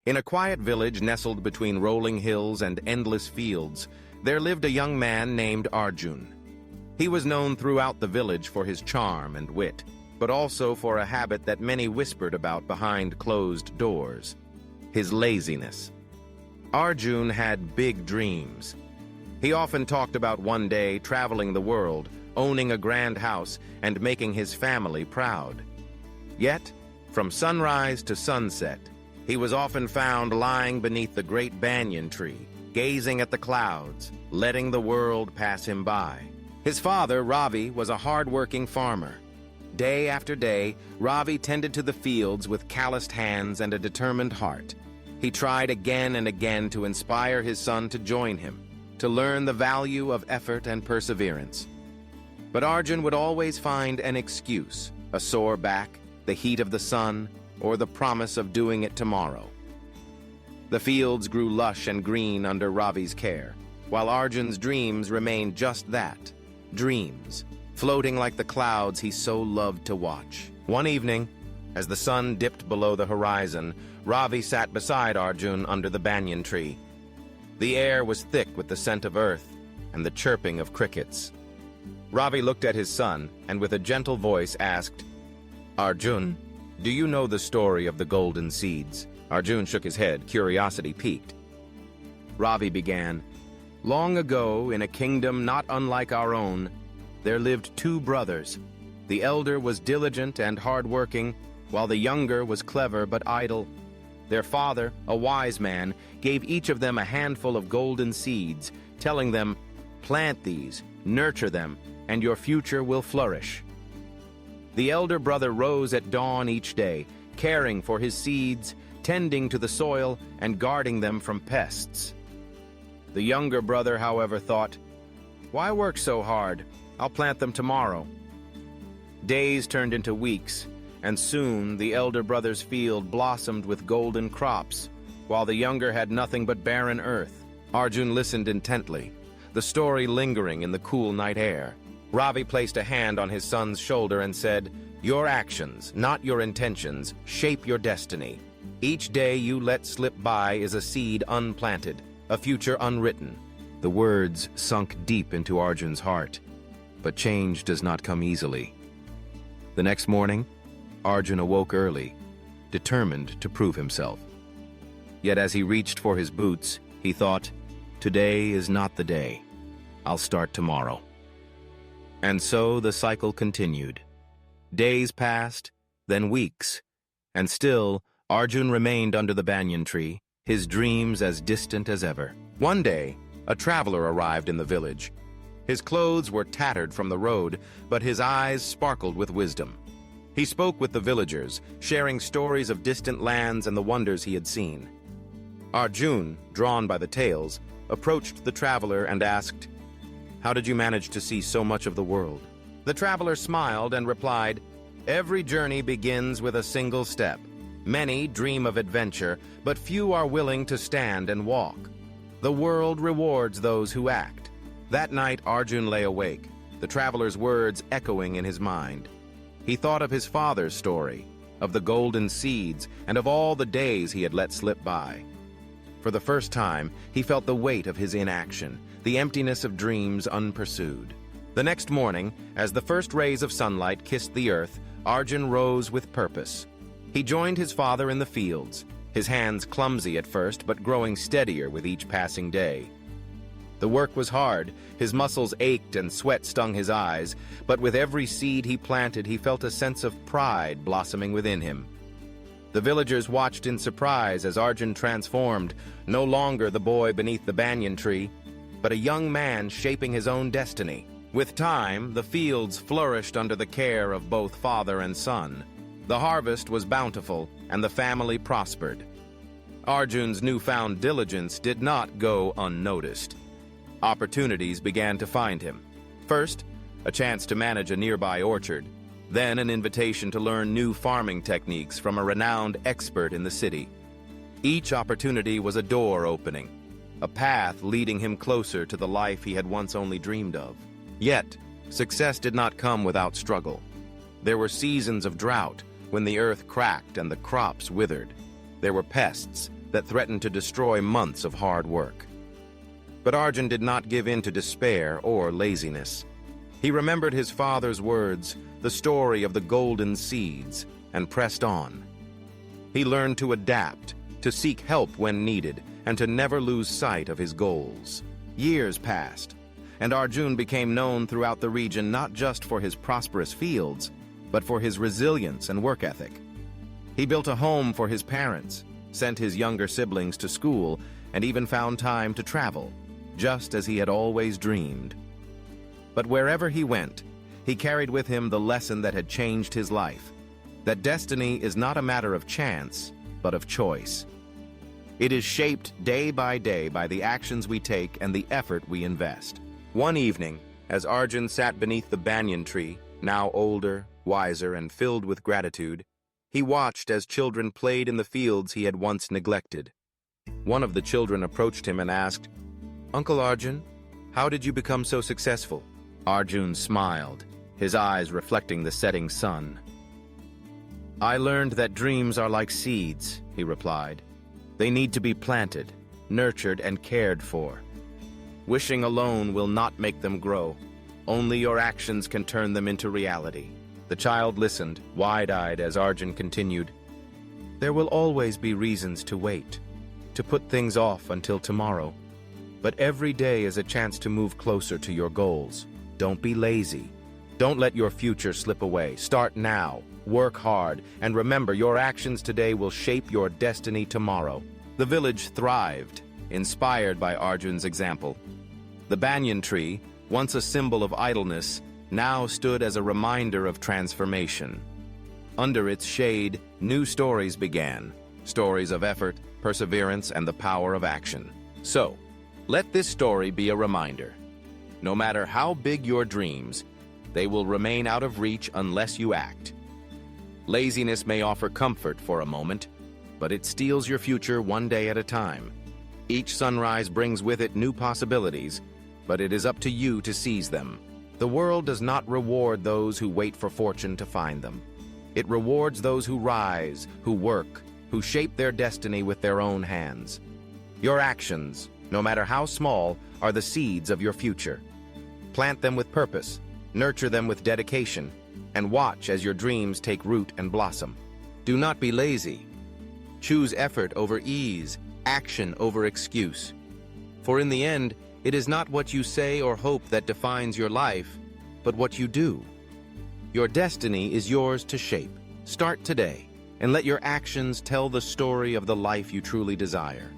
In a quiet village nestled between rolling hills and endless fields, there lived a young man named Arjun. He was known throughout the village for his charm and wit, but also for a habit that many whispered about behind closed doors: his laziness. Arjun had big dreams. He often talked about one day traveling the world, owning a grand house, and making his family proud. Yet, from sunrise to sunset, he was often found lying beneath the great banyan tree, gazing at the clouds, letting the world pass him by. His father, Ravi, was a hard-working farmer. Day after day, Ravi tended to the fields with calloused hands and a determined heart. He tried again and again to inspire his son to join him, to learn the value of effort and perseverance. But Arjun would always find an excuse: a sore back, the heat of the sun, or the promise of doing it tomorrow. The fields grew lush and green under Ravi's care, while Arjun's dreams remained just that, dreams, floating like the clouds he so loved to watch. One evening, as the sun dipped below the horizon, Ravi sat beside Arjun under the banyan tree. The air was thick with the scent of earth and the chirping of crickets. Ravi looked at his son and with a gentle voice asked, "Arjun, do you know the story of the golden seeds?" Arjun shook his head, curiosity piqued. Ravi began, "Long ago, in a kingdom not unlike our own, there lived two brothers. The elder was diligent and hard-working, while the younger was clever but idle. Their father, a wise man, gave each of them a handful of golden seeds, telling them, 'Plant these, nurture them, and your future will flourish.' The elder brother rose at dawn each day, caring for his seeds, tending to the soil, and guarding them from pests. The younger brother, however, thought, 'Why work so hard? I'll plant them tomorrow.' Days turned into weeks, and soon the elder brother's field blossomed with golden crops, while the younger had nothing but barren earth. Arjun listened intently, the story lingering in the cool night air. Ravi placed a hand on his son's shoulder and said, 'Your actions, not your intentions, shape your destiny. Each day you let slip by is a seed unplanted, a future unwritten.'" The words sunk deep into Arjun's heart, but change does not come easily. The next morning, Arjun awoke early, determined to prove himself. Yet as he reached for his boots, he thought, "Today is not the day. I'll start tomorrow." And so the cycle continued. Days passed, then weeks, and still Arjun remained under the banyan tree, his dreams as distant as ever. One day, a traveler arrived in the village. His clothes were tattered from the road, but his eyes sparkled with wisdom. He spoke with the villagers, sharing stories of distant lands and the wonders he had seen. Arjun, drawn by the tales, approached the traveler and asked, "How did you manage to see so much of the world?" The traveler smiled and replied, "Every journey begins with a single step. Many dream of adventure, but few are willing to stand and walk. The world rewards those who act." That night, Arjun lay awake, the traveler's words echoing in his mind. He thought of his father's story, of the golden seeds, and of all the days he had let slip by. For the first time, he felt the weight of his inaction, the emptiness of dreams unpursued. The next morning, as the first rays of sunlight kissed the earth, Arjun rose with purpose. He joined his father in the fields, his hands clumsy at first but growing steadier with each passing day. The work was hard, his muscles ached and sweat stung his eyes, but with every seed he planted he felt a sense of pride blossoming within him. The villagers watched in surprise as Arjun transformed, no longer the boy beneath the banyan tree, but a young man shaping his own destiny. With time, the fields flourished under the care of both father and son. The harvest was bountiful, and the family prospered. Arjun's newfound diligence did not go unnoticed. Opportunities began to find him. First, a chance to manage a nearby orchard, then an invitation to learn new farming techniques from a renowned expert in the city. Each opportunity was a door opening, a path leading him closer to the life he had once only dreamed of. Yet, success did not come without struggle. There were seasons of drought, when the earth cracked and the crops withered. There were pests, that threatened to destroy months of hard work. But Arjun did not give in to despair or laziness. He remembered his father's words, the story of the golden seeds, and pressed on. He learned to adapt, to seek help when needed, and to never lose sight of his goals. Years passed, and Arjun became known throughout the region not just for his prosperous fields, but for his resilience and work ethic. He built a home for his parents, sent his younger siblings to school, and even found time to travel, just as he had always dreamed. But wherever he went, he carried with him the lesson that had changed his life, that destiny is not a matter of chance, but of choice. It is shaped day by the actions we take and the effort we invest. One evening, as Arjun sat beneath the banyan tree, now older, wiser, and filled with gratitude, he watched as children played in the fields he had once neglected. One of the children approached him and asked, "Uncle Arjun, how did you become so successful?" Arjun smiled, his eyes reflecting the setting sun. "I learned that dreams are like seeds," he replied. "They need to be planted, nurtured, and cared for. Wishing alone will not make them grow. Only your actions can turn them into reality." The child listened, wide-eyed, as Arjun continued, "There will always be reasons to wait, to put things off until tomorrow. But every day is a chance to move closer to your goals. Don't be lazy. Don't let your future slip away. Start now, work hard, and remember your actions today will shape your destiny tomorrow." The village thrived, inspired by Arjun's example. The banyan tree, once a symbol of idleness, now stood as a reminder of transformation. Under its shade, new stories began, stories of effort, perseverance, and the power of action. So, let this story be a reminder. No matter how big your dreams, they will remain out of reach unless you act. Laziness may offer comfort for a moment, but it steals your future one day at a time. Each sunrise brings with it new possibilities, but it is up to you to seize them. The world does not reward those who wait for fortune to find them. It rewards those who rise, who work, who shape their destiny with their own hands. Your actions, no matter how small, are the seeds of your future. Plant them with purpose, nurture them with dedication, and watch as your dreams take root and blossom. Do not be lazy. Choose effort over ease, action over excuse. For in the end, it is not what you say or hope that defines your life, but what you do. Your destiny is yours to shape. Start today, and let your actions tell the story of the life you truly desire.